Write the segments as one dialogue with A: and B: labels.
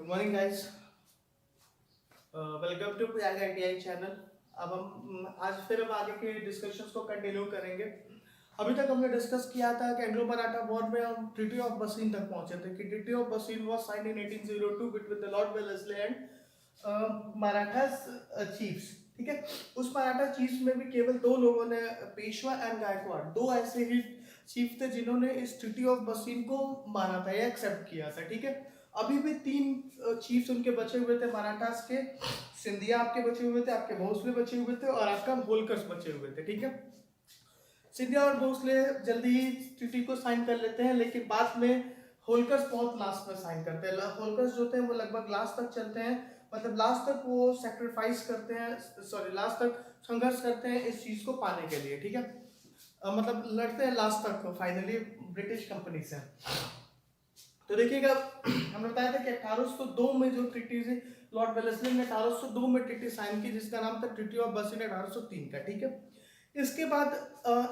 A: Good morning guys, welcome to PIITI channel. अब आज फिर हम आगे के डिस्कशंस को कंटिन्यू करेंगे। अभी तक हमने डिस्कस किया था कि एंग्लो मराठा वॉर में हम ट्रीटी ऑफ बसीन तक पहुंचे थे कि ट्रीटी ऑफ बसीन was signed in 1802 between the Lord Wellesley and Marathas chiefs. ठीक है, उस मराठा चीफ्स में भी केवल दो लोगों ने, पेशवा एंड गायकवाड़, दो ऐसे ही चीफ थे जिन्होंने इस ट्रीटी ऑफ बसीन को माना था या एक्सेप्ट किया था। ठीक है, अभी भी तीन चीफ्स उनके बचे हुए थे मराठास के। सिंधिया आपके बचे हुए थे, आपके भोसले बचे हुए थे और आपका होलकर्स बचे हुए थे। ठीक है, सिंधिया और भोसले जल्दी ही ट्रीटी को साइन कर लेते हैं, लेकिन बाद में होलकर्स बहुत लास्ट में साइन करते हैं। होलकर्स जो थे वो लगभग लास्ट तक चलते हैं, मतलब लास्ट तक वो सेक्रीफाइस करते हैं, सॉरी लास्ट तक संघर्ष करते हैं इस चीज को पाने के लिए। ठीक है, मतलब लड़ते हैं लास्ट तक फाइनली ब्रिटिश कंपनी से। तो देखिएगा, हमने बताया था कि 1802 में जो ट्रीटी थी, लॉर्ड वेलेस्ली ने 1802 में ट्रीटी साइन की जिसका नाम था ट्रीटी ऑफ बसीन 1803 का। ठीक है, इसके बाद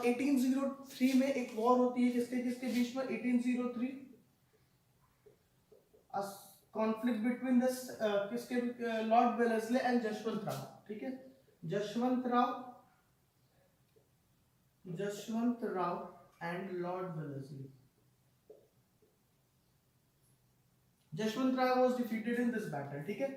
A: 1803 में एक वॉर होती है किसके किसके बीच में, 1803 कॉन्फ्लिक्ट बिटवीन किसके, Lord Wellesley and Jashwant Rao. ठीक है, Jashwant Rao and Lord Wellesley. Jashwant Rao was defeated in this battle. ठीक है,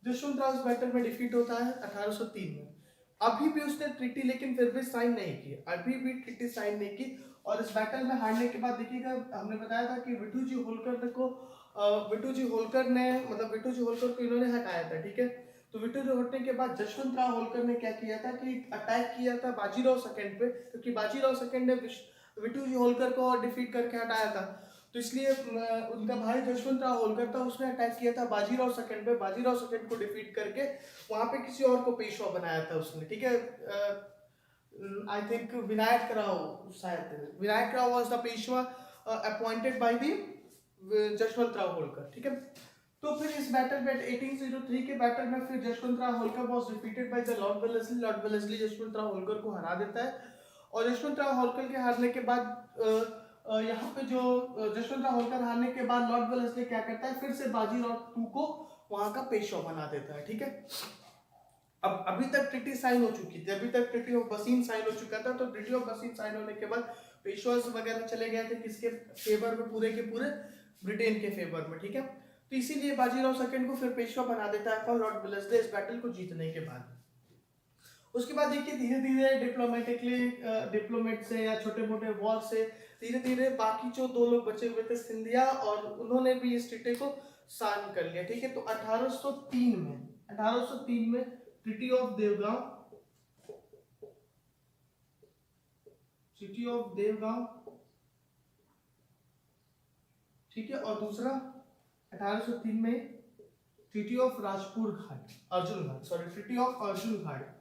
A: जशवंत राव इस बैटल में डिफीट होता है 1803 में। अभी भी उसने ट्रीटी लेकिन फिर भी साइन नहीं की, अभी भी ट्रीटी साइन नहीं की। और इस बैटल में हारने के बाद देखिएगा, हमने बताया था कि विठू जी होलकर को इन्होंने हटाया था। ठीक है, तो विठू जी हटने के बाद जशवंत राव होलकर ने क्या किया था कि अटैक किया था बाजीराव सेकंड पे, क्योंकि बाजीराव सेकंड ने विठू जी होलकर को डिफीट करके हटाया था। तो इसलिए उनका भाई जशवंत राव होलकर था, उसने अटैक किया था बाजीराव सेकंड पे, बाजीराव सेकंड को डिफीट करके वहां पे किसी और को पेशवा बनाया था उसने। ठीक है, आई थिंक विनायक राव, शायद Vinayak Rao was the Peshwa appointed by the Jashwant Rao Holkar. ठीक है, तो फिर इस बैटल में 1803 के बैटल में फिर Jashwant Rao Holkar was defeated by the Lord Wellesley. Lord Wellesley Jashwant Rao Holkar को हरा देता है, और जशवंत राव होलकर के हारने के बाद यहाँ पे जो जशवंत राव होलकर हारने के बाद लॉर्ड वेलेस्ली क्या करता है, फिर से बाजीराव टू को वहां का पेशवा बना देता है। ठीक है, अब अभी तक ट्रीटी साइन हो चुकी थी, अभी तक ट्रीटी ऑफ बसीन साइन हो चुका था। तो ट्रीटी ऑफ बसीन साइन होने के बाद पेशवास वगैरह चले गए थे किसके फेवर में, पूरे के पूरे ब्रिटेन के फेवर में। ठीक है, तो इसीलिए बाजीराव सेकंड को फिर पेशवा बना देता है लॉर्ड वेलेस्ली इस बैटल को जीतने के बाद। उसके बाद देखिए धीरे धीरे डिप्लोमेट से या छोटे मोटे वॉर से धीरे धीरे बाकी जो दो लोग बचे हुए थे सिंधिया, और उन्होंने भी इस ट्रीटी को साइन कर लिया। ठीक है, तो 1803 में ट्रीटी ऑफ देवगांव, ठीक है, और दूसरा 1803 में treaty of Rajpur Ghat, Arjun Ghat, sorry treaty of Arjun Ghat,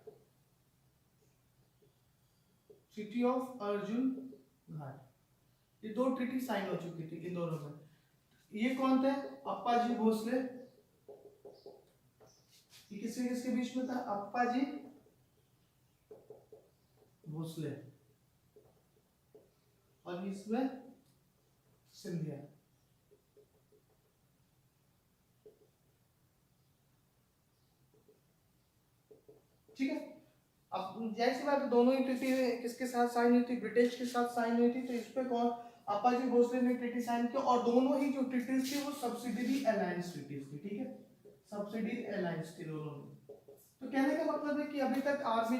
A: treaty of Arjun Ghat. ये दो ट्रीटी साइन हो चुकी थी इन दोनों में। ये कौन थे, अप्पा जी भोसले, ये किसके किसके बीच में था, अप्पा जी भोसले, और इसमें सिंधिया। ठीक है, अब जैसी बात दोनों ही ट्रीटी किसके साथ साइन हुई थी, ब्रिटिश के साथ साइन हुई थी। तो इस पे कौन, अप्पाजी भोसले ने ट्रीटी साइन किया, और दोनों ही जो ट्रीटीज थी वो सब्सिडियरी अलायंस ट्रीटीज थी। ठीक है, सब्सिडियरी अलायंस थी दोनों में। तो कहने का मतलब है कि अभी तक आर्मी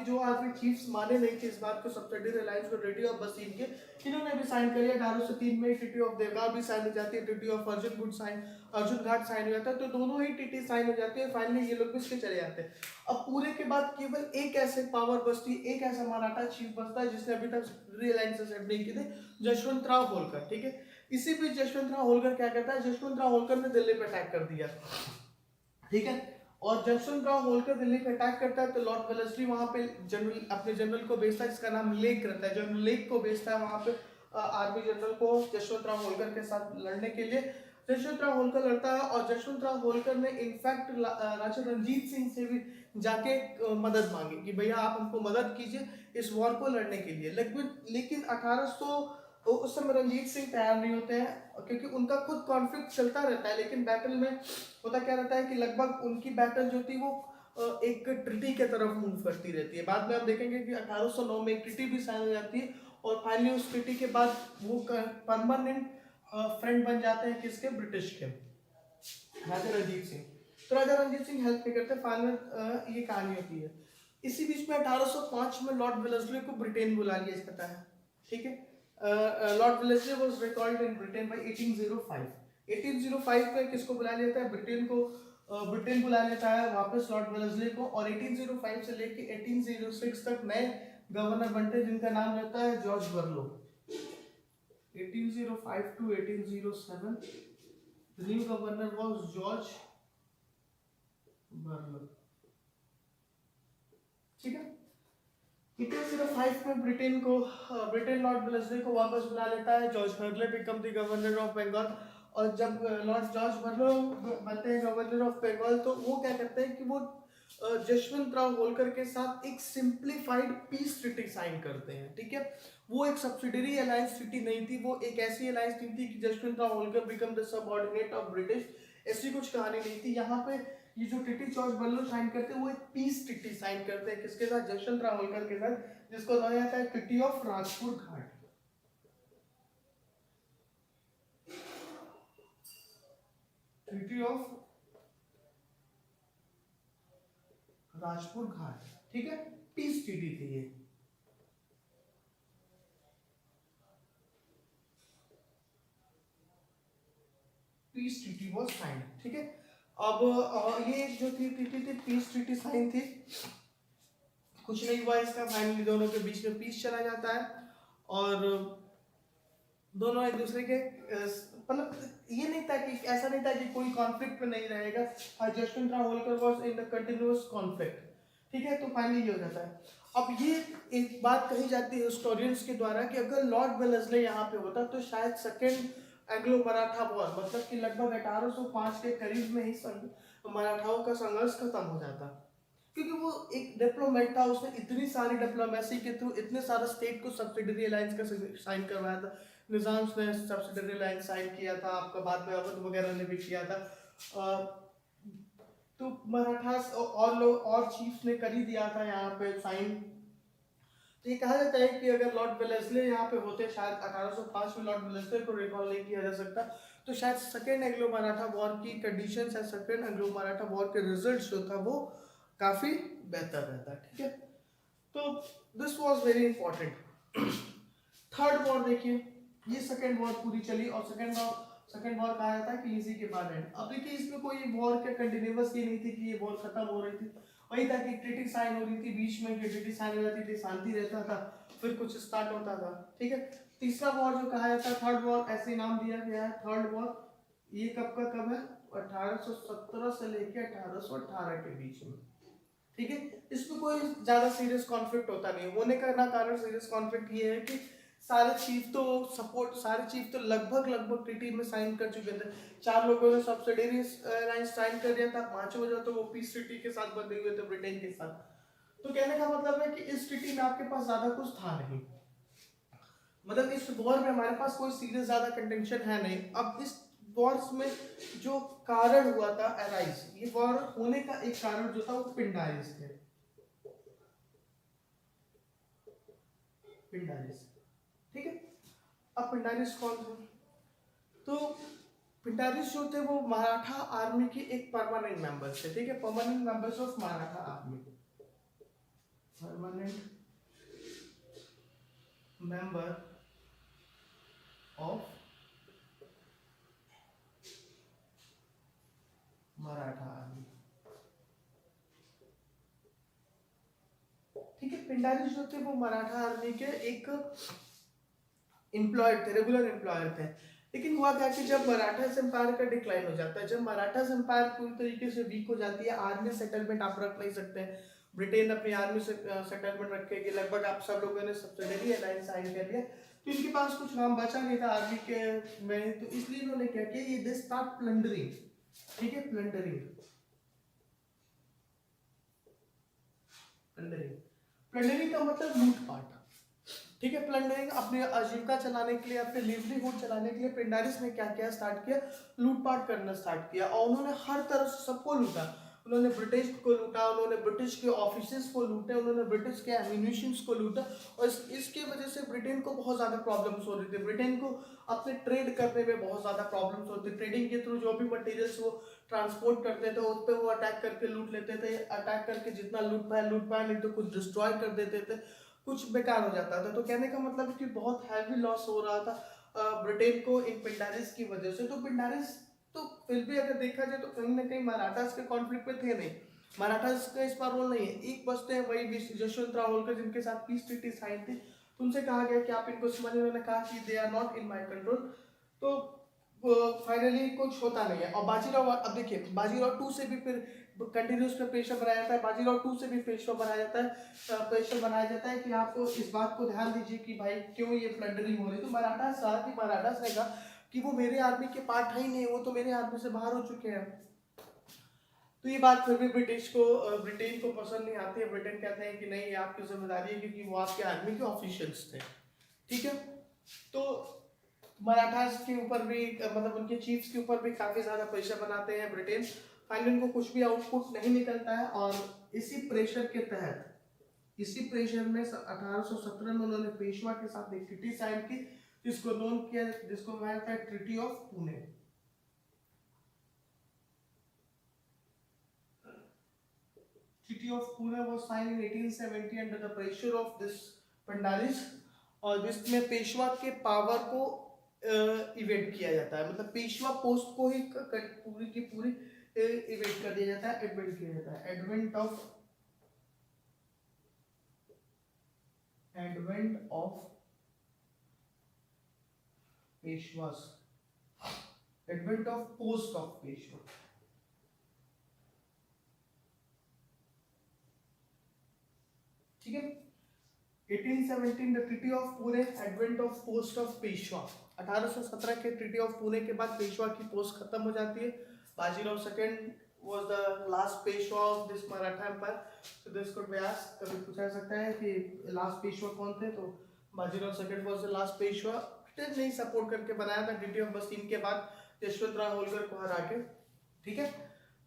A: चीफ्स माने नहीं थे इस बात को, सब्सिडियरी अलायंस को, ट्रीटी ऑफ बसीन के, इन्होंने भी साइन कर लिया। 1803 में ट्रीटी ऑफ देवगांव भी साइन हो जाती है, treaty of Arjun Ghat sign हो जाता है। तो दोनों ही ट्रीटी साइन हो जाती है, फाइनली ये लोग भी इसके चले जाते हैं। अब पूरे के बाद केवल एक ऐसे पावर बचती, एक ऐसा मराठा चीफ बचता है जिसने अभी तक सब्सिडियरी अलायंस एक्सेप्ट नहीं किए थे, जशवंत राव होलकर। ठीक है, इसी बीच जशवंत राव होलकर क्या करता है, जशवंत राव होलकर ने दिल्ली पे अटैक कर दिया। ठीक है, और जशवंत राव होलकर दिल्ली पे अटैक करता है, तो लॉर्ड वेलेस्ली वहां पे अपने जनरल को भेजता है जिसका नाम लेक रहता है, जनरल लेक को भेजता है वहां पे आर्मी जनरल को जशवंत राव होलकर के साथ लड़ने के लिए। जशवंत राव होलकर लड़ता है, और जशवंत राव होलकर ने इनफैक्ट राजा रणजीत सिंह से भी जाके मदद मांगी कि भैया आप हमको मदद कीजिए इस वॉर को लड़ने के लिए। लेकिन 1800 उस समय रंजीत सिंह तैयार नहीं होते हैं क्योंकि उनका खुद कॉन्फ्लिक्ट चलता रहता है, लेकिन बैटल में होता क्या रहता है कि लगभग उनकी बैटल जो थी वो एक ट्रिटी के तरफ मूव करती रहती है। बाद में आप देखेंगे कि 1809 में एक ट्रिटी भी साइन हो जाती है और फाइनली उस ट्रिटी के बाद वो परमानेंट फ्रेंड बन जाते हैं किसके, ब्रिटिश के, राजा रंजीत सिंह। तो राजा रंजीत सिंह हेल्प नहीं करते, फाइनल ये कहानी होती है। इसी बीच में 1805 में लॉर्ड वेलेस्ली को ब्रिटेन बुला लिया जाता है, ठीक है। Lord Wellesley was recalled in Britain by 1805। 1805 में किसको बुला लिया जाता है, ब्रिटेन को। ब्रिटेन बुला लेता है वापस लॉर्ड वेलेस्ली को, और 1805 से लेके 1806 तक नए गवर्नर बनते हैं जिनका नाम रहता है George बर्लो। 1805 to 1807 the new governor was George Burlow, ठीक है। 1805 में ब्रिटेन लॉर्ड वेलेस्ली को वापस बुला लेता है, George Barlow become the governor of Bengal. और जब लॉर्ड जॉर्ज बर्लो बनते हैं गवर्नर ऑफ बंगाल, तो वो क्या करते हैं कि वो जशवंत राव होलकर के साथ एक सिंप्लीफाइड पीस ट्रीटी साइन करते हैं, ठीक है। वो एक सब्सिडरी अलायंस ट्रीटी नहीं थी, वो एक ऐसी अलायंस ट्रीटी थी कि Jashwant Rao Holkar become the subordinate of British, ऐसी कुछ कहानी नहीं थी। यहाँ पे ये जो ट्रीटी जॉर्ज बर्लो साइन करते हैं वो एक पीस ट्रीटी साइन करते हैं किसके साथ, जशवंत राव होलकर के साथ, जिसको कहा जाता है treaty of Rajpur Ghat. Treaty of Rajpur Ghat, ठीक है, पीस ट्रीटी थी ये। पीस ट्रीटी वाज साइन, ठीक है। अब ये जो थी ट्रीटी थी, पीस ट्रीटी साइन थी, कुछ नहीं हुआ इसका, फाइनली दोनों के बीच में पीस चला जाता है और दोनों एक दूसरे के मतलब ये नहीं था कि ऐसा नहीं था कि कोई कॉन्फ्लिक्ट में नहीं रहेगा, Jashwant Rao Holkar was in the continuous conflict, ठीक है। तो फाइनली ये हो जाता है। अब ये एक बात कही जाती है हिस्टोरियंस के द्वारा कि अगर लॉर्ड वेलेस्ली यहाँ पे होता तो शायद सेकेंड एंग्लो मराठा वॉर, मतलब कि लगभग 1805 के करीब में ही मराठाओं का संघर्ष खत्म हो जाता, क्योंकि वो एक डिप्लोमेट था, उसने इतनी सारी डिप्लोमेसी के थ्रू इतने सारे स्टेट को सब्सिडरी अलायंस का साइन करवाया था। निजाम ने सब्सिडरी अलायंस साइन किया था, आपका बाद में अवध वगैरह ने भी किया था, तो मराठा और लोग और चीफ ने कर ही दिया था यहाँ पे साइन। तो ये कहा जाता है कि अगर लॉर्ड वेलेस्ली यहाँ पे होते, शायद 1805 में लॉर्ड वेलेस्ली को रिकॉल नहीं किया जा सकता, तो शायद सेकेंड एंग्लो मराठा वॉर की कंडीशंस है, सेकेंड एंग्लो मराठा वॉर के रिजल्ट्स जो था वो काफी बेहतर रहता, ठीक है। तो this was very important. Third war देखिए, ये सेकेंड वॉर पूरी चली और सेकेंड वॉर कहा जाता है कि इसी के बाद एंड। अब देखिए इसमें कोई वॉर के कंटिन्यूअस ये नहीं थी कि ये वॉर खत्म हो रही थी, वही था कि ट्रीटी साइन हो रही थी, बीच में ट्रीटी साइन हो जाती थी, शांति रहता था, फिर कुछ स्टार्ट होता था, ठीक है। तीसरा वॉर जो कहा जाता है थर्ड वॉर, ऐसे नाम दिया गया है थर्ड वॉर, ये कब है, 1817 से लेकर 1818 के बीच में, ठीक है। इसमें कोई ज्यादा सीरियस कॉन्फ्लिक्ट होता नहीं, होने का ना कारण सीरियस कॉन्फ्लिक्ट ये है कि सारे चीफ तो लगभग ट्रीटी में साइन कर चुके थे। 4 लोगों ने सब्सिडरी अलायंस साइन कर दिया था, 5वें जो तो वो पीस ट्रीटी के साथ बंधे हुए थे ब्रिटेन के साथ। तो कहने का मतलब है कि इस ट्रीटी में आपके पास ज्यादा कुछ था नहीं, मतलब इस वॉर में हमारे पास कोई सीरियस ज्यादा कंटेंशन है नहीं। अब इस वॉर्स में जो कारण हुआ था अराइज, ये वॉर होने का एक कारण जो था वो पिंडारिस थे, पिंडारिस, ठीक है। अब पिंडारिस कौन थे, तो पिंडारिस जो थे वो मराठा आर्मी के एक परमानेंट मेंबर थे, ठीक है, permanent members of Maratha army, permanent member of Maratha army, ठीक है। पिंडारिस जो थे वो मराठा आर्मी के एक एम्प्लॉयड थे, रेगुलर एम्प्लॉयर थे। लेकिन हुआ क्या कि जब मराठा एम्पायर का डिक्लाइन हो जाता है, जब मराठा एम्पायर पूरी तरीके से वीक हो जाती है, आर्मी सेटलमेंट आप रख नहीं सकते, ब्रिटेन अपनी आर्मी से सेटलमेंट रखेगी, लगभग आप सब लोगों ने सब्सिडरी अलायंस साइन कर लिया, तो इनके पास कुछ काम बचा नहीं था आर्मी के में, तो इसलिए इन्होंने क्या किया, ये दे स्टार्ट प्लंडरिंग, ठीक है, प्लंडरिंग प्लंडरिंग का मतलब लूटपाट, ठीक है। प्लंडरिंग अपनी आजीविका चलाने के लिए, अपने लिवलीहुड चलाने के लिए पिंडारिस ने क्या किया, स्टार्ट किया, लूटपाट करना स्टार्ट किया और उन्होंने हर तरफ से सबको लूटा। उन्होंने ब्रिटिश को लूटा, उन्होंने ब्रिटिश के ऑफिसेस को लूटे, उन्होंने ब्रिटिश के एम्यूनिशंस को लूटा और इसकी वजह से ब्रिटेन को बहुत ज़्यादा प्रॉब्लम्स हो रही थी। ब्रिटेन को अपने ट्रेड करने में बहुत ज़्यादा प्रॉब्लम्स होती थी। ट्रेडिंग के थ्रू जो भी मटेरियल्स वो ट्रांसपोर्ट करते थे उस पर वो अटैक करके लूट लेते थे। अटैक करके जितना लूट पाया नहीं तो कुछ डिस्ट्रॉय कर देते थे, कुछ बेकार हो जाता था। तो कहने का मतलब है कि बहुत हैवी लॉस हो रहा था ब्रिटेन को इन पिंडारिस की वजह से। तो पिंडारिस तो फिर भी अगर देखा जाए तो कहीं ना कहीं मराठास के कॉन्फ्लिक्ट में थे नहीं, मराठास का इस बार रोल नहीं है। एक बचते हैं वही जशवंतराव होलकर जिनके साथ पीस ट्रीटी साइन थी। तो उनसे कहा गया कि आप इनको समझिए, उन्होंने कहा कि they are not in my control. तो फाइनली कुछ होता नहीं है। और बाजीराव, अब देखिए बाजीराव 2 से भी फिर कंटिन्यूस में पेशवा बनाया जाता है। बाजीराव 2 से भी पेशवा बनाया जाता है, पेशवा बनाया जाता है कि आपको इस बात को ध्यान दीजिए कि भाई क्यों ये प्लंडरिंग हो रही है। तो मराठास ने कहा कि वो मेरे आर्मी के पार्ट है ही नहीं, वो तो मेरे आर्मी से बाहर हो चुके हैं। तो ये बात फिर भी ब्रिटेन को पसंद नहीं आती है। ब्रिटेन कहते हैं कि नहीं, ये आपकी जिम्मेदारी है क्योंकि वो आपके आर्मी के ऑफिशियल्स थे। ठीक है। तो मराठास के ऊपर भी मतलब उनके चीफ्स के ऊपर भी काफी ज्यादा प्रेशर बनाते हैं ब्रिटेन। फाइनली उनको कुछ भी आउटपुट नहीं निकलता है और इसी प्रेशर के तहत, इसी प्रेशर में 1817 में उन्होंने पेशवा के साथ एक ट्रीटी साइन की जिसको नोन किया, जिसको कहा जाता है treaty of Pune. Treaty of Pune was sign in 1870 under the pressure of this Pindaris. और जिसमें पेशवा के पावर को इवेट किया जाता है, मतलब पेशवा पोस्ट को ही पूरी की पूरी इवेट कर दिया जाता है, एडवेंट किया जाता है। Advent of Peshwas, advent of post of Peshwa. ठीक है। 1817 the treaty of Pune, advent of post of Peshwa. 1817 के ट्रीटी ऑफ पुणे के बाद पेशवा की पोस्ट खत्म हो जाती है। Bajirao second was the last Peshwa of this Maratha empire. So this could be asked, कभी पूछा सकता है कि लास्ट पेशवा कौन थे। तो Bajirao second was the last Peshwa. Britain ने सपोर्ट करके बनाया था ट्रीटी ऑफ बस्तीन के बाद यशवंतराव होलकर को हरा के। ठीक है।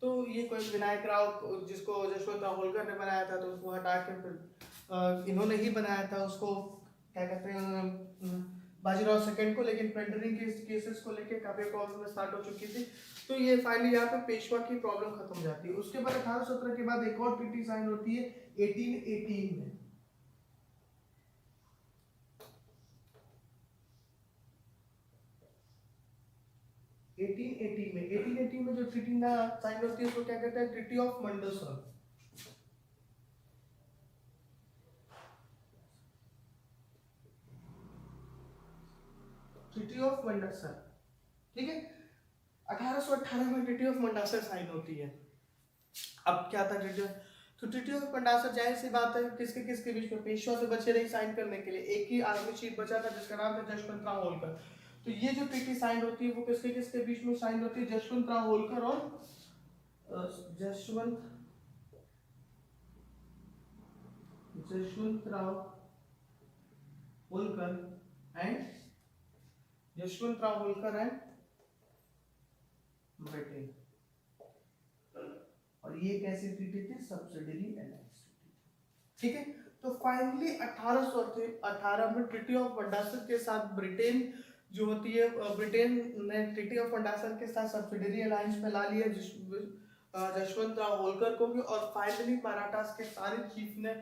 A: तो ये कोई विनायक राव जिसको यशवंतराव होलकर ने बनाया था तो उसको हटा के फिर इन्होंने ही बनाया था उसको, क्या कहते हैं, बाजीराव सेकंड को। लेकिन प्लंडरिंग के केसेस को लेके काफी प्रॉब्लम स्टार्ट हो चुकी थी। तो ये फाइनली यहाँ पे पेशवा की प्रॉब्लम खत्म हो जाती है। उसके बाद 1817 के बाद एक और ट्रीटी साइन होती है 1818 में। 1818 में जो ट्रीटी साइन होती है उसको क्या कहते हैं, treaty of Mandsaur. Treaty of Mandsaur. ठीक है। 1818 में ट्रीटी ऑफ मंडासर साइन होती है। अब क्या था ट्रीटी ऑफ, तो ट्रीटी ऑफ मंडासर जाहिर सी बात है किसके बीच में, पेशवा से बचे नहीं साइन करने के लिए। एक ही आर्मी चीफ बचा था जिसका नाम था जशवंतराव होलकर। तो ये जो ट्रीटी साइन होती है वो किसके बीच में साइन होती है, जशवंतराव होलकर और जशवंतराव होलकर एंड ब्रिटेन। और ये कैसी ट्रीटी थी, सब्सिडियरी अलायंस ट्रीटी। ठीक है। तो फाइनली 1818 में ट्रीटी ऑफ मंडासर के साथ ब्रिटेन जो होती है, ब्रिटेन ने ट्रीटी ऑफ मंडासर के साथ सब्सिडियरी अलायंस में ला लिया जशवंतराव होलकर को भी। और फाइनली मराठास के सारे चीफ ने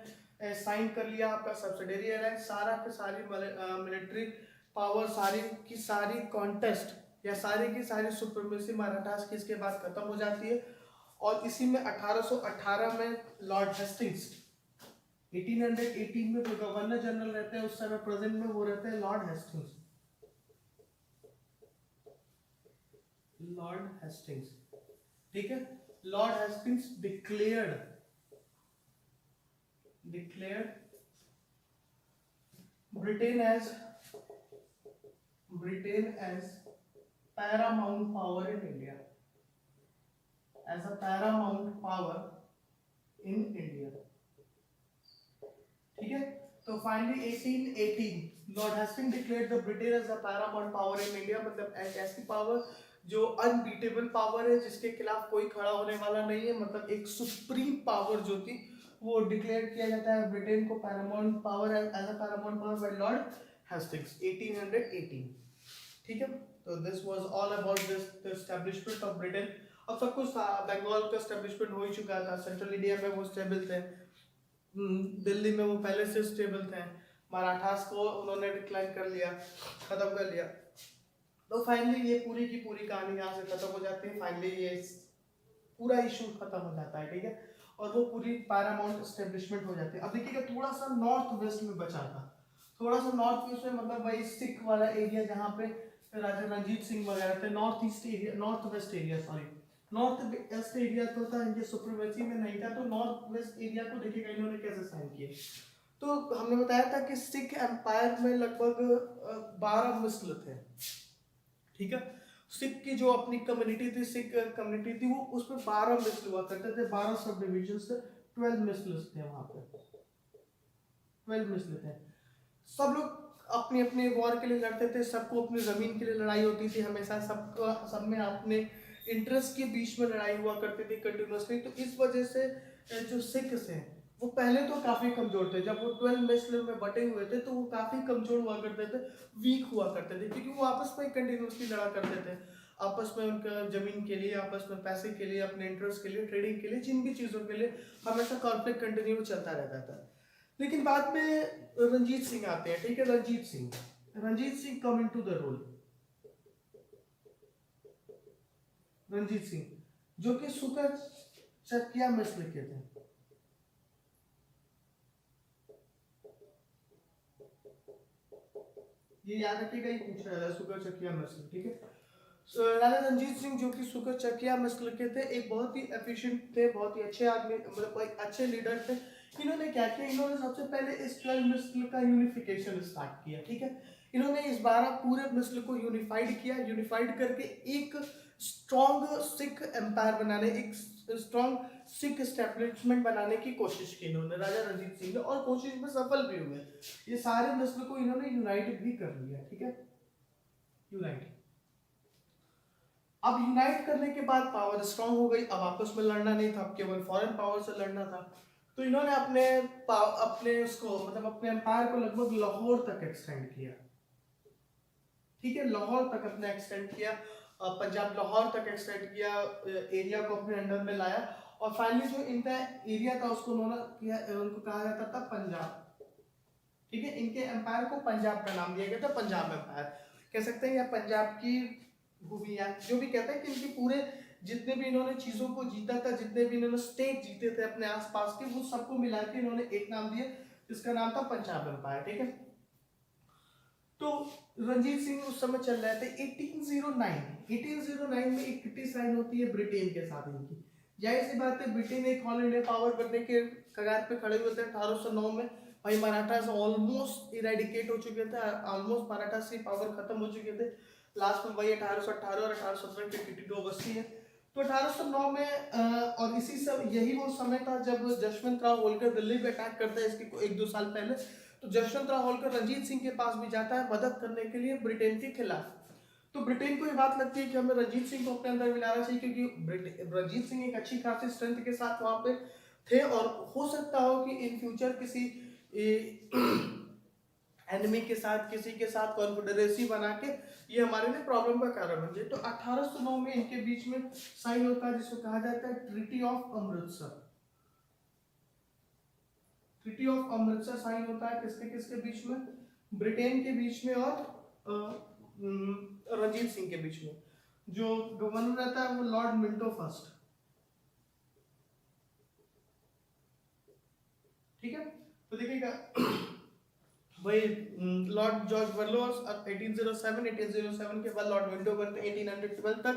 A: साइन कर लिया आपका सब्सिडियरी अलायंस। सारा के सारी मिलिट्री पावर, सारी की सारी कॉन्टेस्ट या सारी की सारी सुप्रीमेसी मराठास की इसके बाद खत्म हो जाती है। और इसी में 1818 में लॉर्ड हेस्टिंग्स, 1818 में जो गवर्नर जनरल रहते हैं उस समय प्रेजेंट में वो रहते हैं लॉर्ड हेस्टिंग्स। ठीक है। Lord Hastings declared Britain as paramount power in India, as a paramount power in India। ठीक है। तो finally 1818 Lord Hasting declared the Britain as the paramount power in India, मतलब एक ऐसी पावर जो अनबीटेबल पावर है, जिसके खिलाफ कोई खड़ा होने वाला नहीं है, मतलब एक सुप्रीम पावर जो थी वो डिक्लेयर किया जाता है ब्रिटेन को paramount power as a paramount power by Lord Hastings 1818। ठीक है, तो this was all about this the establishment of Britain. अब सब कुछ था, बंगाल का एस्टैब्लिशमेंट हो ही चुका था, सेंट्रल इंडिया में वो स्टेबल थे, दिल्ली में वो पहले से स्टेबल थे, मराठास को उन्होंने डिक्लाइन कर लिया, खत्म कर लिया। तो फाइनली ये पूरी की पूरी कहानी यहाँ से खत्म हो जाती है, फाइनली ये पूरा इशू खत्म हो जाता है। ठीक है, और वो पूरी पैरामाउंट एस्टेब्लिशमेंट हो जाती है। अब देखिएगा थोड़ा सा नॉर्थ वेस्ट में बचा था, थोड़ा सा नॉर्थ वेस्ट में, मतलब वही सिख वाला एरिया जहाँ पे राजा रणजीत सिंह वगैरह थे, north east area, north west area, sorry north west area तो था, इनके सुप्रीमेसी में नहीं था। तो नॉर्थ वेस्ट एरिया को देखिएगा इन्होंने कैसे साइन किया। तो हमने बताया था कि सिख एम्पायर में लगभग 12 मिसल थे। ठीक है, सिख की जो अपनी कम्युनिटी थी, सिख कम्युनिटी थी, वो उसमें 12 मिसल हुआ करते थे, 12 सब डिविजन थे, 12 मिसल्स थे वहां पे, 12 मिसल थे। सब लोग अपने अपने वॉर के लिए लड़ते थे, सबको अपनी जमीन के लिए लड़ाई होती थी हमेशा, सबको सब में अपने इंटरेस्ट के बीच में लड़ाई हुआ करती थी कंटिन्यूसली। तो इस वजह से जो सिख्स हैं वो पहले तो काफी कमजोर थे, जब वो 12 मिसल में बटे हुए थे तो वो काफी कमजोर हुआ करते थे, वीक हुआ करते थे, क्योंकि वो आपस में कंटिन्यूसली लड़ा करते थे, आपस में उनका जमीन के लिए, आपस में पैसे के लिए, अपने इंटरेस्ट के लिए, ट्रेडिंग के लिए, जिन भी चीजों के लिए हमेशा कॉन्फ्लिक्ट कंटिन्यू चलता रहता था। लेकिन बाद में रंजीत सिंह आते हैं। ठीक है, Ranjit Singh come into the role. Ranjit Singh जो कि सुकर चकिया मिस्र के थे, ये याद रखिएगा, ये पूछा जाता है सुकर चकिया मिस्र। ठीक है, राजा रंजीत सिंह जो कि सुकर चकिया मिस्र के थे, एक बहुत ही एफिशिएंट थे, बहुत ही अच्छे आदमी, मतलब एक अच्छे लीडर थे। इन्होंने क्या किया, इन्होंने सबसे पहले इस 12 मिस्र का यूनिफिकेशन स्टार्ट किया। ठीक है, इन्होंने इस 12 पूरे मिस्र को यूनिफाइड किया, यूनिफाइड करके एक स्ट्रॉन्ग सिख एम्पायर बनाने, एक स्ट्रॉन्ग सिख एस्टेब्लिशमेंट बनाने की कोशिश की इन्होंने, राजा रंजीत सिंह ने, और कोशिश में सफल भी हुए। ये सारे मिस्र को इन्होंने यूनाइट भी कर लिया। ठीक है, यूनाइट। अब यूनाइट करने के बाद पावर स्ट्रांग हो गई, अब आपस में लड़ना नहीं था, अब केवल फॉरेन पावर से लड़ना था। तो इन्होंने अपने उसको, मतलब अपने एम्पायर को लगभग लाहौर तक एक्सटेंड किया। ठीक है, लाहौर तक अपने एक्सटेंड किया, पंजाब लाहौर तक एक्सटेंड किया, एरिया को अपने अंडर में लाया, और फाइनली जो इनका एरिया था उसको उनको कहा जाता था पंजाब। ठीक है, इनके एम्पायर को पंजाब का नाम दिया गया था, पंजाब एम्पायर कह सकते हैं, या पंजाब की भूमि, या जो भी कहते हैं कि इनके पूरे जितने भी इन्होंने चीजों को जीता था, जितने भी इन्होंने स्टेट जीते थे अपने आसपास के, वो सबको मिला के इन्होंने एक नाम दिया, जिसका नाम था पंजाब एम्पायर। ठीक है, तो रंजीत सिंह उस समय चल रहे थे 1809 में एक ट्रीटी साइन होती है ब्रिटेन के साथ इनकी। जाहिर सी बात है, ब्रिटेन एक ऑल इंडिया पावर बनने के कगार पे खड़े हुए थे 1809 में। भाई मराठास ऑलमोस्ट इरेडिकेट हो चुके थे, ऑलमोस्ट मराठास की पावर खत्म हो चुके थे। लास्ट में वही 1818 और 1817 की ट्रीटी 2 बस्ती है। तो 1809 में और इसी सब यही वो समय था जब जशवंत राव होलकर दिल्ली पे अटैक करता है, इसके 1-2 साल पहले। तो जशवंत राव होलकर रंजीत सिंह के पास भी जाता है मदद करने के लिए ब्रिटेन के खिलाफ। तो ब्रिटेन को ये बात लगती है कि हमें रंजीत सिंह को अपने अंदर मिलाना चाहिए, क्योंकि रंजीत सिंह एक अच्छी खासी स्ट्रेंथ के साथ वहां पे थे, और हो सकता हो कि इन फ्यूचर किसी एनिमी के साथ, किसी के साथ कॉन्फेडरेसी बना के ये हमारे लिए प्रॉब्लम का कारण बन जाए। तो 1809 में इनके बीच में साइन होता है, जिसको कहा जाता है treaty of Amritsar. Treaty of Amritsar sign होता है किसके किसके बीच में, ब्रिटेन के बीच में और रंजीत सिंह के बीच में। जो गवर्नर रहता है वो लॉर्ड मिंटो फर्स्ट। ठीक है, तो देखिएगा वही लॉर्ड जॉर्ज वर्लोस 1807 के बाद लॉर्ड विंडो बनते हैं 1812 तक,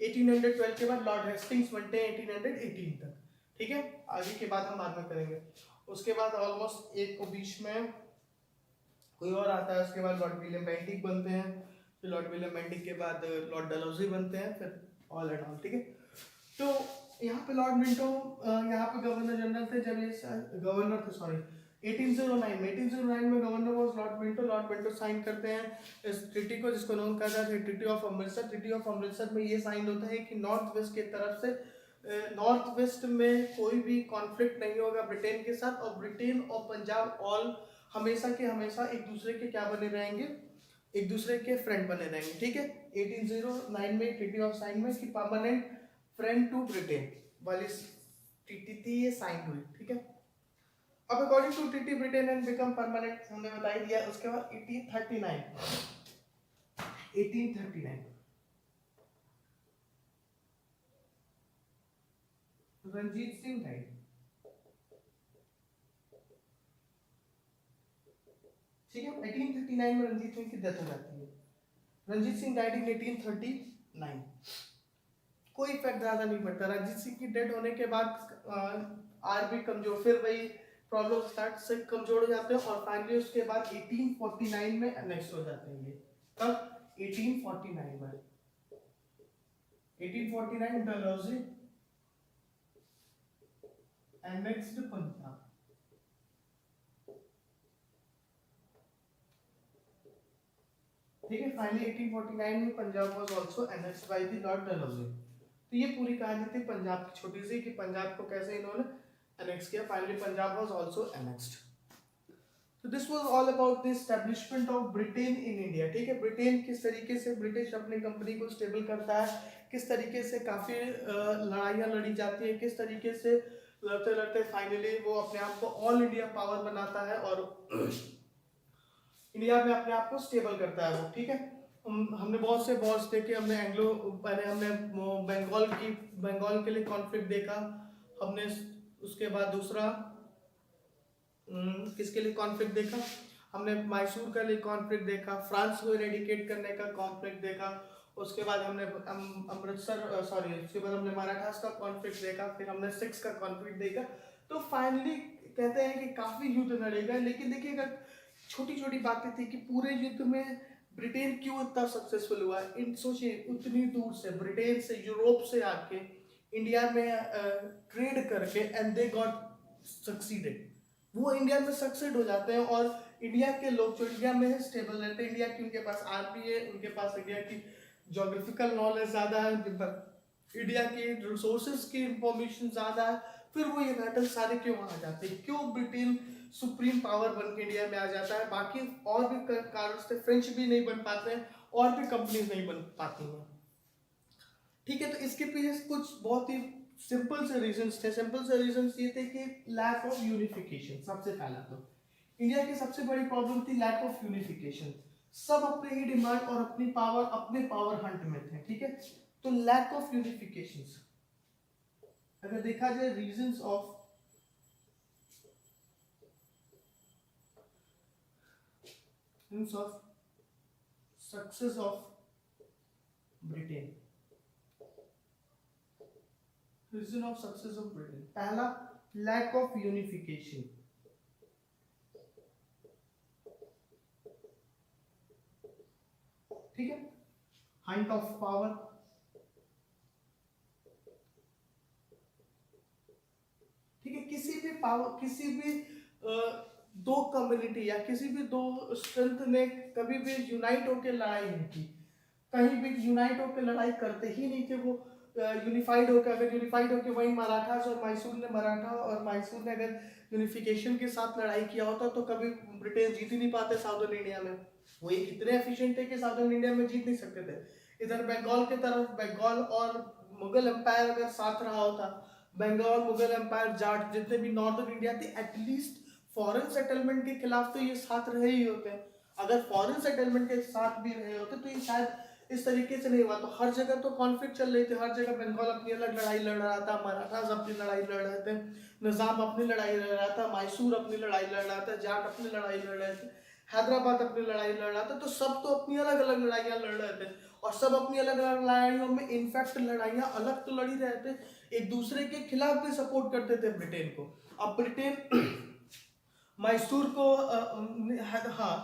A: 1812 के बाद लॉर्ड हेस्टिंग्स बनते हैं 1818 तक। ठीक है, आगे की बात हम बाद में करेंगे। उसके बाद ऑलमोस्ट एक को बीच में कोई और आता है, उसके बाद लॉर्ड विलियम बेंटिक बनते हैं, फिर लॉर्ड विलियम बेंटिक के बाद लॉर्ड डलहौजी बनते हैं, फिर ऑल एंड ऑल। ठीक है, तो यहाँ पे लॉर्ड मिंटो यहाँ पे गवर्नर जनरल थे, जब ये गवर्नर थे, सॉरी, 1809 में governor was Lord Minto sign करते हैं इस ट्रीटी को, जिसको नोन कहा जाता है treaty of Amritsar. Treaty of Amritsar में ये साइन होता है कि नॉर्थ वेस्ट की तरफ से नॉर्थ वेस्ट में कोई भी कॉन्फ्लिक्ट नहीं होगा ब्रिटेन के साथ, और ब्रिटेन और पंजाब ऑल हमेशा के हमेशा एक दूसरे के क्या बने रहेंगे, एक दूसरे के फ्रेंड बने रहेंगे। ठीक है, 1809 में ट्रीटी ऑफ साइन में कि परमानेंट फ्रेंड टू ब्रिटेन वाली ट्रीटी थी, ये साइन हुई। ठीक है, अब according to treaty Britain and become permanent हमने बता ही दिया। उसके बाद 1839 रंजीत सिंह डाइड। ठीक है, 1839 में रंजीत सिंह की डेथ हो जाती है। Ranjit Singh died in 1839। कोई इफेक्ट ज्यादा नहीं पड़ता। रंजीत सिंह की डेथ होने के बाद आर्मी कमजोर, फिर वही प्रॉब्लम स्टार्ट से कमजोर हो जाते हैं, और फाइनली उसके बाद 1849 में अनेक्स हो जाते हैं। ये तब 1849 में 1849 डलहौजी annexed पंजाब। ठीक है, फाइनली 1849 में Punjab was also annexed by the Lord Dalhousie. तो ये पूरी कहानी थी पंजाब की छोटी सी, कि पंजाब को कैसे इन्होंने अनेक्स किया। Finally Punjab was also annexed। तो this was all about the establishment of Britain in India. ठीक है, ब्रिटेन किस तरीके से ब्रिटिश अपनी कंपनी को स्टेबल करता है, किस तरीके से काफी लड़ाइयाँ लड़ी जाती है, किस तरीके से लड़ते लड़ते फाइनली वो अपने आप को ऑल इंडिया पावर बनाता है और इंडिया में अपने आप को स्टेबल करता है वो। ठीक है, हमने बहुत से वॉर्स देखे, हमने पहले हमने बंगाल के लिए कॉन्फ्लिक्ट देखा, हमने उसके बाद दूसरा किसके लिए कॉन्फ्लिक्ट देखा, हमने मैसूर के लिए कॉन्फ्लिक्ट देखा, फ्रांस को इरेडिकेट करने का कॉन्फ्लिक्ट देखा, उसके बाद हमने उसके बाद हमने मराठास का कॉन्फ्लिक्ट देखा, फिर हमने सिक्स का कॉन्फ्लिक्ट देखा। तो फाइनली कहते हैं कि काफी युद्ध लड़ेगा, लेकिन देखिए अगर छोटी छोटी बातें थी कि पूरे युद्ध में ब्रिटेन क्यों इतना सक्सेसफुल हुआ। इन सोचिए उतनी दूर से ब्रिटेन से यूरोप से आके इंडिया में ट्रेड करके एंड दे गॉट सक्सीडेड। वो इंडिया में सक्सेड हो जाते हैं, और इंडिया के लोग जो इंडिया में है स्टेबल रहते हैं। इंडिया की उनके पास आर्मी है, उनके पास इंडिया की ज्योग्राफिकल नॉलेज ज़्यादा है, उनके पास इंडिया की रिसोर्सेज की इंफॉर्मेशन ज़्यादा है। फिर वो ये बैटल सारे क्यों आ जाते हैं, क्यों ब्रिटेन सुप्रीम पावर बन के इंडिया में आ जाता है। बाकी और भी कारण से फ्रेंच भी नहीं बन पाते हैं, और भी कंपनीज नहीं बन पाती हैं। ठीक है, तो इसके पीछे कुछ बहुत ही सिंपल से रीजंस थे। सिंपल से रीजंस ये थे कि लैक ऑफ यूनिफिकेशन। सबसे पहला तो इंडिया की सबसे बड़ी प्रॉब्लम थी लैक ऑफ यूनिफिकेशन। सब अपने ही डिमांड और अपनी पावर हंट में थे। ठीक है, तो लैक ऑफ यूनिफिकेशन। अगर देखा जाए reasons of success of Britain, reason of success of Britain, पहला लैक ऑफ यूनिफिकेशन। ठीक है, हंट ऑफ पावर, ठीक है, किसी भी दो कम्युनिटी या किसी भी दो स्ट्रेंथ ने कभी भी यूनाइट होकर लड़ाई नहीं की। कहीं भी यूनाइट होकर लड़ाई करते ही नहीं थे वो। यूनिफाइड होकर, अगर यूनिफाइड होकर वही मराठास और मैसूर ने अगर यूनिफिकेशन के साथ लड़ाई किया होता तो कभी ब्रिटेन जीत ही नहीं पाते साउदर्न इंडिया में। वो एक इतने एफिशिएंट थे कि साउदर्न इंडिया में जीत नहीं सकते थे। इधर बंगाल की तरफ बंगाल और मुगल एम्पायर अगर साथ रहा होता, बंगाल मुगल एम्पायर जाट जितने भी नॉर्दर्न इंडिया थे, एटलीस्ट फॉरेन सेटलमेंट के खिलाफ तो ये साथ रहे ही होते। अगर फॉरेन सेटलमेंट के साथ भी रहे होते तो ये शायद इस तरीके से नहीं हुआ। तो हर जगह तो कॉन्फ्लिक्ट चल रही थी, हर जगह बंगाल अपनी अलग लड़ाई लड़ रहा था, मराठास अपनी लड़ाई लड़ रहे थे, निजाम अपनी लड़ाई लड़ रहा था, मैसूर अपनी लड़ाई लड़ रहा था, जाट अपनी लड़ाई लड़ रहे थे, हैदराबाद अपनी लड़ाई लड़ रहा था। तो सब तो अपनी अलग अलग लड़ाइयाँ लड़ रहे थे, और सब अपनी अलग अलग लड़ाइयों में इनफैक्ट लड़ाइयाँ अलग तो लड़ी रहे थे, एक दूसरे के खिलाफ भी सपोर्ट करते थे ब्रिटेन को। अब ब्रिटेन मैसूर को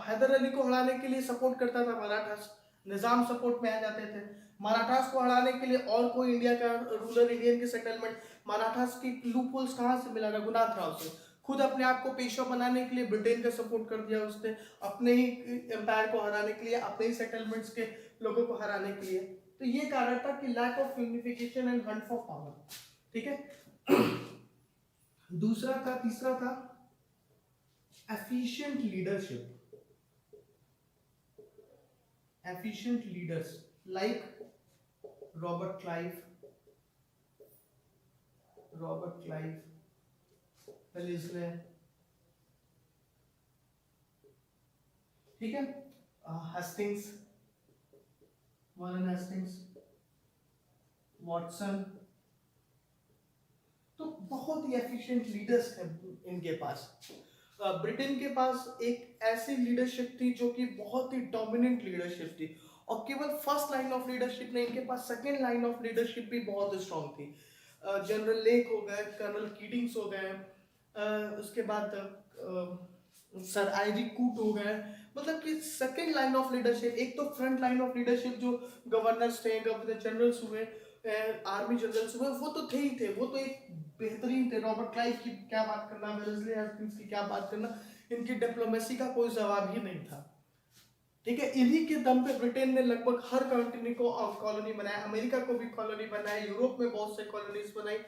A: हैदर अली को हराने के लिए सपोर्ट करता था, मराठास निजाम सपोर्ट में आ जाते थे। मराठास को हराने के लिए और कोई इंडिया का रूलर इंडियन के सेटलमेंट, मराठास की लूपहोल्स कहाँ से मिला, रघुनाथ राव से। खुद अपने आप को पेशवा बनाने के लिए ब्रिटेन का सपोर्ट कर दिया उसने, अपने ही एम्पायर को हराने के लिए, अपने ही सेटलमेंट्स के लोगों को हराने के लिए। तो ये कारण था कि lack of unification and hunt for power, ठीक है। तीसरा था efficient leadership, efficient leaders like Robert Clive, Wellesley, ठीक है, हेस्टिंग्स, वॉरेन हेस्टिंग्स, वॉटसन। तो बहुत ही एफिशिएंट लीडर्स थे इनके पास। ब्रिटेन के पास एक ऐसी लीडरशिप थी जो कि बहुत ही डोमिनेंट लीडरशिप थी, और केवल फर्स्ट लाइन ऑफ लीडरशिप नहीं, इनके पास सेकंड लाइन ऑफ लीडरशिप भी बहुत स्ट्रांग थी। जनरल लेक हो गए, कर्नल कीटिंग्स हो गए, उसके बाद सर आईजी कूट हो गए। मतलब कि सेकंड लाइन ऑफ लीडरशिप, एक तो फ्रंट लाइन ऑफ लीडरशिप जो गवर्नर्स थे, गवर्नर जनरल्स हुए, आर्मी जनरल्स हुए, वो तो थे ही थे, वो तो एक बेहतरीन थे। रॉबर्ट क्लाइव की क्या बात करना, वेलेस्ली हेस्टिंग्स की क्या बात करना, इनकी डिप्लोमेसी का कोई जवाब ही नहीं था, ठीक है। इन्हीं के दम पे ब्रिटेन ने लगभग हर कंट्री को कॉलोनी बनाया, अमेरिका को भी कॉलोनी बनाया, यूरोप में बहुत से कॉलोनीज बनाई,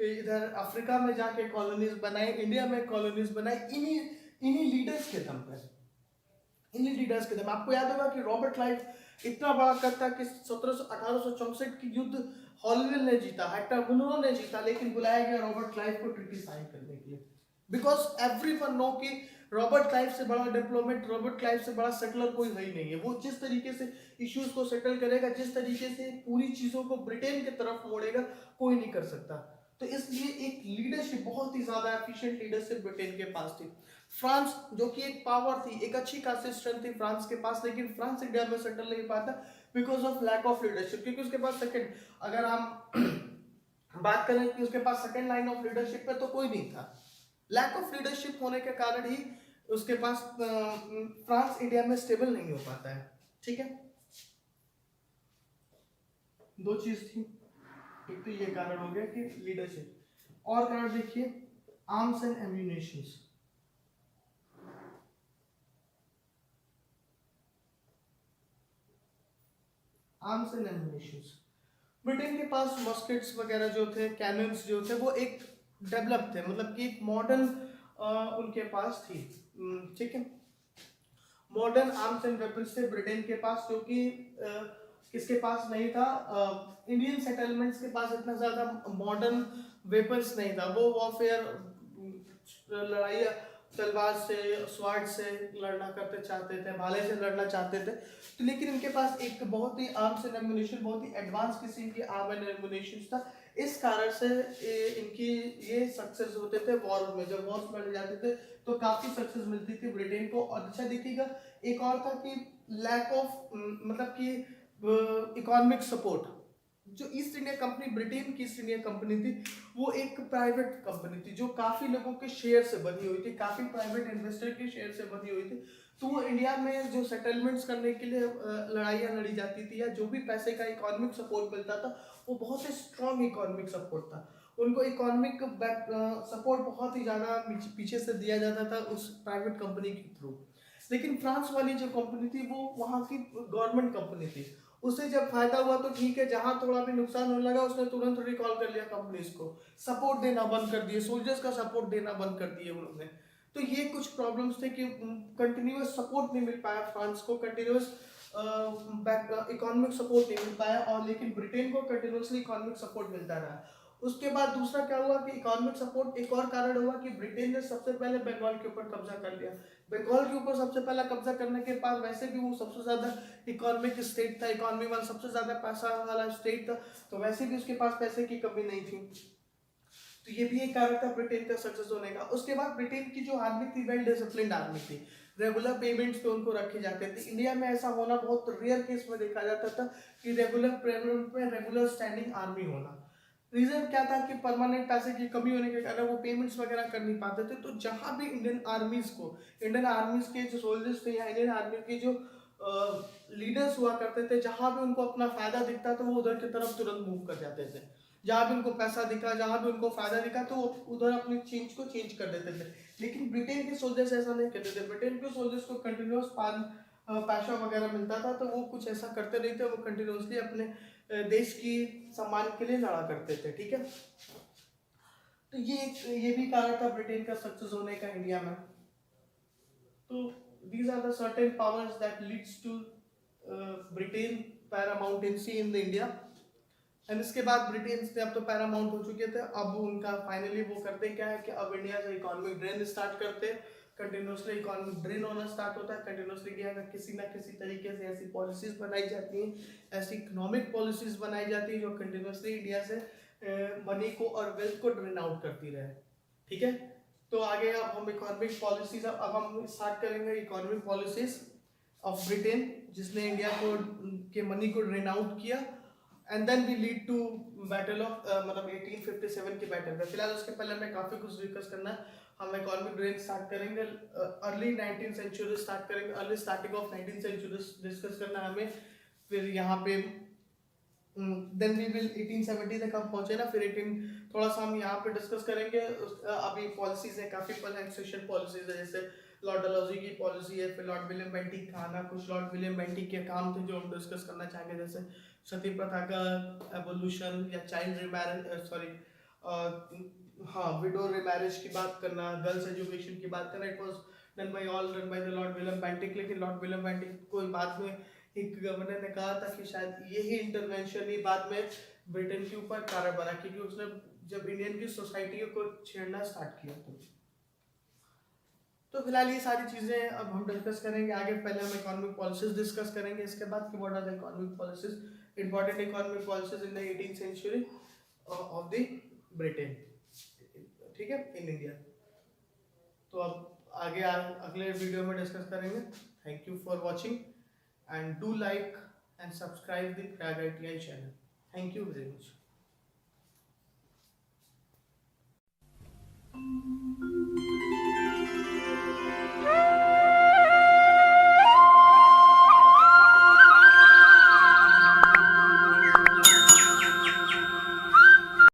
A: इधर अफ्रीका में जाके कॉलोनीज बनाई, इंडिया में कॉलोनीज बनाई, इन्हीं लीडर्स के दम पे, इन्हीं लीडर्स के दम। आपको याद होगा कि रॉबर्ट क्लाइव इतना बड़ा करता कि 1864 की युद्ध हॉलवेल ने जीता, हेक्टर मुनरो ने जीता, लेकिन बुलाया गया रॉबर्ट क्लाइव को ट्रीटी साइन करने के लिए, बिकॉज एवरीवन नो कि रॉबर्ट क्लाइव से बड़ा डिप्लोमेट, रॉबर्ट क्लाइव से बड़ा सेटलर कोई है ही नहीं है। वो जिस तरीके से इश्यूज को सेटल करेगा, जिस तरीके से पूरी चीजों को ब्रिटेन की तरफ मोड़ेगा, कोई नहीं कर सकता। तो इसलिए एक लीडरशिप, बहुत ही ज्यादा एफिशिएंट लीडरशिप ब्रिटेन के पास थी। फ्रांस जो कि एक पावर थी, एक अच्छी खासी स्ट्रेंथ थी फ्रांस के पास, लेकिन फ्रांस इंडिया में सेटल नहीं पाता because of lack of leadership, क्योंकि उसके पास सेकंड, अगर हम बात करें कि उसके पास सेकंड लाइन ऑफ लीडरशिप पे तो कोई नहीं था। लैक ऑफ लीडरशिप होने के कारण ही उसके पास फ्रांस इंडिया में स्टेबल नहीं हो पाता है, ठीक है। दो चीज थी, एक तो ये कारण हो गया कि लीडरशिप, और कारण देखिए arms and ammunitions. Arms and ammunitions, Britain के पास मस्केट्स वगैरह जो थे, कैनन्स जो थे, वो एक डेवलप थे, मतलब कि एक मॉडर्न उनके पास थी, ठीक है। मॉडर्न आर्म्स एंड वेपन्स थे ब्रिटेन के पास, जो कि किसके पास नहीं था, इंडियन सेटलमेंट्स के पास इतना ज्यादा मॉडर्न वेपन्स नहीं था। वो वॉरफेयर, लड़ाई तलवार से, स्वार्ड से लड़ना करते चाहते थे, भाले से लड़ना चाहते थे, तो लेकिन इनके पास एक बहुत ही आर्म्स एंड एम्यूनिशन, बहुत ही एडवांस किस्म की आर्म एंड एम्यूनिशन था। इस कारण से इनकी ये सक्सेस होते थे वॉर में, जब वॉर्स लड़े जाते थे तो काफी सक्सेस मिलती थी ब्रिटेन को। और अच्छा देखिएगा, एक और था कि लैक ऑफ, मतलब कि इकोनॉमिक सपोर्ट। जो ईस्ट इंडिया कंपनी, ब्रिटेन की ईस्ट इंडिया कंपनी थी, वो एक प्राइवेट कंपनी थी जो काफी लोगों के शेयर से बनी हुई थी, काफी प्राइवेट इन्वेस्टर के शेयर से बनी हुई थी। तो वो इंडिया में जो सेटलमेंट्स करने के लिए लड़ाइयाँ लड़ी जाती थी, या जो भी पैसे का इकोनॉमिक सपोर्ट मिलता था, वो बहुत ही स्ट्रॉन्ग इकोनॉमिक सपोर्ट था। उनको इकोनॉमिक सपोर्ट बहुत ही ज़्यादा पीछे से दिया जाता था उस प्राइवेट कंपनी के थ्रू। लेकिन फ्रांस वाली जो कंपनी थी, वो वहाँ की गवर्नमेंट कंपनी थी, उससे जब फायदा हुआ तो ठीक है, जहां थोड़ा भी नुकसान होने लगा उसने तुरंत रिकॉल कर लिया कंपनीज को, सपोर्ट देना बंद कर दिए, सोल्जर्स का सपोर्ट देना बंद कर दिए उन्होंने। तो ये कुछ प्रॉब्लम्स थे कि कंटिन्यूअस सपोर्ट नहीं मिल पाया फ्रांस को, कंटिन्यूअस इकोनॉमिक सपोर्ट नहीं मिल पाया, और लेकिन ब्रिटेन को कंटिन्यूअसली इकोनॉमिक सपोर्ट मिलता रहा। उसके बाद दूसरा क्या हुआ कि इकोनॉमिक सपोर्ट, एक और कारण हुआ कि ब्रिटेन ने सबसे पहले बंगाल के ऊपर कब्जा कर लिया। बंगाल के ऊपर सबसे पहला कब्जा करने के बाद वैसे भी वो सबसे ज्यादा इकोनॉमिक स्टेट था, इकोनॉमी वाला सबसे ज्यादा पैसा वाला स्टेट था, तो वैसे भी उसके पास पैसे की कमी नहीं थी। तो ये भी एक कारण था ब्रिटेन का सक्सेस होने का। उसके बाद ब्रिटेन की जो आर्मी थी, वेल डिसिप्लिन्ड आर्मी थी, रेगुलर पेमेंट्स पे उनको रखे जाते थे। इंडिया में ऐसा होना बहुत रेयर केस में देखा जाता था कि रेगुलर पेमेंट में रेगुलर स्टैंडिंग आर्मी होना। रीजन क्या था कि परमानेंट पैसे की कमी होने के कारण वो पेमेंट्स वगैरह कर नहीं पाते थे। तो जहां भी इंडियन आर्मीज के जो सोल्जर्स थे या इंडियन आर्मी के जो लीडर्स हुआ करते थे, जहां भी उनको अपना फायदा दिखता था वो उधर की तरफ तुरंत मूव कर जाते थे। जहां भी उनको पैसा दिखा, जहां भी उनको फायदा दिखा, तो वो उधर अपनी चेंज को चेंज कर देते थे। लेकिन ब्रिटेन के सोल्जर्स ऐसा नहीं करते थे। ब्रिटेन के सोल्जर्स को कंटिन्यूस पैसा वगैरह मिलता था, तो वो कुछ ऐसा करते नहीं थे। वो कंटिन्यूसली अपने देश की सम्मान के लिए लड़ा करते थे, ठीक है। तो ये भी कारण था ब्रिटेन का सक्सेस होने का इंडिया में। तो these are the certain powers that leads to Britain paramountcy in the India. And इसके बाद ब्रिटेन से अब तो पैरामाउंट हो चुके थे, अब उनका फाइनली वो करते क्या है कि अब इंडिया से इकोनॉमिक ड्रेन स्टार्ट करते, कंटिन्यूसली इकोनॉमिक ड्रेन होना स्टार्ट होता है। कंटिन्यूसली इंडिया का किसी ना किसी तरीके से ऐसी पॉलिसीज बनाई जाती हैं, ऐसी इकोनॉमिक पॉलिसीज बनाई जाती है जो कंटिन्यूसली इंडिया से मनी को और वेल्थ को ड्रेन आउट करती रहे, ठीक है। तो आगे अब हम इकोनॉमिक पॉलिसीज अब हम स्टार्ट करेंगे इकोनॉमिक पॉलिसीज ऑफ ब्रिटेन, जिसने इंडिया को के मनी को ड्रेन आउट किया। And then we lead to battle of मतलब 1857 की बैटल में। फिलहाल उसके पहले हमें काफी कुछ डिस्कस करना है। हम इकोनॉमिक ड्रेन स्टार्ट करेंगे, अर्ली 19th सेंचुरी स्टार्ट करेंगे, early starting of 19th century discuss करना है हमें। फिर यहाँ पे देन वी विल 1870 तक हम पहुंचे ना, फिर 18 थोड़ा सा हम यहाँ पे डिस्कस करेंगे। अभी पॉलिसीज है काफी, एक्सेशन पॉलिसीज है, जैसे लॉर्ड डलहौजी की पॉलिसी है, फिर लॉर्ड विलियम बेंटिक का आना, कुछ लॉर्ड विलियम बेंटिक के काम थे जो हम डिस्कस करना चाहेंगे, जैसे सती प्रथा का एवोल्यूशन या चाइल्ड रिमैरिज, सॉरी हाँ विडो रिमैरिज की बात करना, गर्ल्स एजुकेशन की बात करना। It was done by the Lord William Bentinck. लेकिन लॉर्ड विलियम बेंटिक को बाद में एक गवर्नर ने कहा था कि शायद यही इंटरवेंशन ही बाद में ब्रिटेन के ऊपर कारण बना, क्योंकि उसने जब इंडियन की सोसाइटी को छेड़ना स्टार्ट किया। तो फिलहाल ये सारी चीजें अब हम डिस्कस करेंगे आगे। पहले हम इकोनॉमिक पॉलिसीज डिस्कस करेंगे, इसके बाद कि what are the economic policies, important economic policies in the 18th century of the Britain, ठीक है, इन इंडिया। तो अब आगे अगले वीडियो में डिस्कस करेंगे। Thank you for watching and do like and subscribe the Prayag ITI channel. Thank you very much.